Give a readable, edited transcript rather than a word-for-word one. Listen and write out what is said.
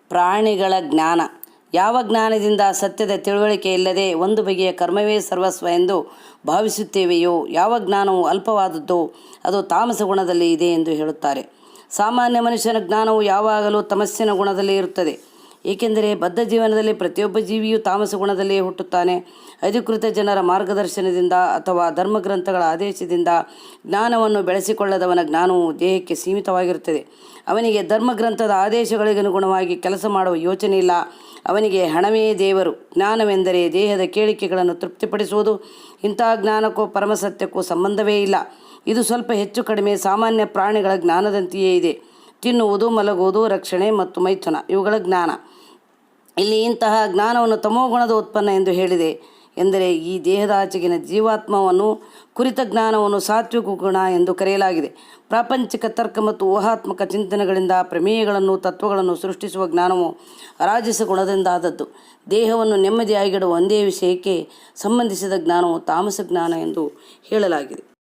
ಪ್ರಾಣಿಗಳ ಜ್ಞಾನ. ಯಾವ ಜ್ಞಾನದಿಂದ ಸತ್ಯದ ತಿಳುವಳಿಕೆ ಇಲ್ಲದೆ ಒಂದು ಬಗೆಯ ಕರ್ಮವೇ ಸರ್ವಸ್ವ ಎಂದು ಭಾವಿಸುತ್ತೇವೆಯೋ, ಯಾವ ಜ್ಞಾನವು ಅಲ್ಪವಾದದ್ದೋ ಅದು ತಾಮಸ ಗುಣದಲ್ಲಿ ಇದೆ ಎಂದು ಹೇಳುತ್ತಾರೆ. ಸಾಮಾನ್ಯ ಮನುಷ್ಯನ ಜ್ಞಾನವು ಯಾವಾಗಲೂ ತಮಸ್ಸಿನ ಗುಣದಲ್ಲಿ ಇರುತ್ತದೆ. ಏಕೆಂದರೆ ಬದ್ಧ ಜೀವನದಲ್ಲಿ ಪ್ರತಿಯೊಬ್ಬ ಜೀವಿಯೂ ತಾಮಸ ಗುಣದಲ್ಲಿಯೇ ಹುಟ್ಟುತ್ತಾನೆ. ಅಧಿಕೃತ ಜನರ ಮಾರ್ಗದರ್ಶನದಿಂದ ಅಥವಾ ಧರ್ಮಗ್ರಂಥಗಳ ಆದೇಶದಿಂದ ಜ್ಞಾನವನ್ನು ಬೆಳೆಸಿಕೊಳ್ಳದವನ ಜ್ಞಾನವು ದೇಹಕ್ಕೆ ಸೀಮಿತವಾಗಿರುತ್ತದೆ. ಅವನಿಗೆ ಧರ್ಮಗ್ರಂಥದ ಆದೇಶಗಳಿಗನುಗುಣವಾಗಿ ಕೆಲಸ ಮಾಡುವ ಯೋಚನೆ ಇಲ್ಲ. ಅವನಿಗೆ ಹಣವೇ ದೇವರು. ಜ್ಞಾನವೆಂದರೆ ದೇಹದ ಕೇಳಿಕೆಗಳನ್ನು ತೃಪ್ತಿಪಡಿಸುವುದು. ಇಂತಹ ಜ್ಞಾನಕ್ಕೂ ಪರಮಸತ್ಯಕ್ಕೂ ಸಂಬಂಧವೇ ಇಲ್ಲ. ಇದು ಸ್ವಲ್ಪ ಹೆಚ್ಚು ಕಡಿಮೆ ಸಾಮಾನ್ಯ ಪ್ರಾಣಿಗಳ ಜ್ಞಾನದಂತೆಯೇ ಇದೆ. ತಿನ್ನುವುದು, ಮಲಗುವುದು, ರಕ್ಷಣೆ ಮತ್ತು ಮೈಥುನ ಇವುಗಳ ಜ್ಞಾನ. ಇಲ್ಲಿ ಇಂತಹ ಜ್ಞಾನವನ್ನು ತಮೋಗುಣದ ಉತ್ಪನ್ನ ಎಂದು ಹೇಳಿದೆ. ಎಂದರೆ ಈ ದೇಹದ ಆಚೆಗಿನ ಜೀವಾತ್ಮವನ್ನು ಕುರಿತ ಜ್ಞಾನವನ್ನು ಸಾತ್ವಿಕ ಗುಣ ಎಂದು ಕರೆಯಲಾಗಿದೆ. ಪ್ರಾಪಂಚಿಕ ತರ್ಕ ಮತ್ತು ಊಹಾತ್ಮಕ ಚಿಂತನೆಗಳಿಂದ ಪ್ರಮೇಯಗಳನ್ನು, ತತ್ವಗಳನ್ನು ಸೃಷ್ಟಿಸುವ ಜ್ಞಾನವು ರಾಜಸ ಗುಣದಿಂದಾದದ್ದು. ದೇಹವನ್ನು ನೆಮ್ಮದಿಯಾಗಿಡುವ ಒಂದೇ ವಿಷಯಕ್ಕೆ ಸಂಬಂಧಿಸಿದ ಜ್ಞಾನವು ತಾಮಸ ಜ್ಞಾನ ಎಂದು ಹೇಳಲಾಗಿದೆ.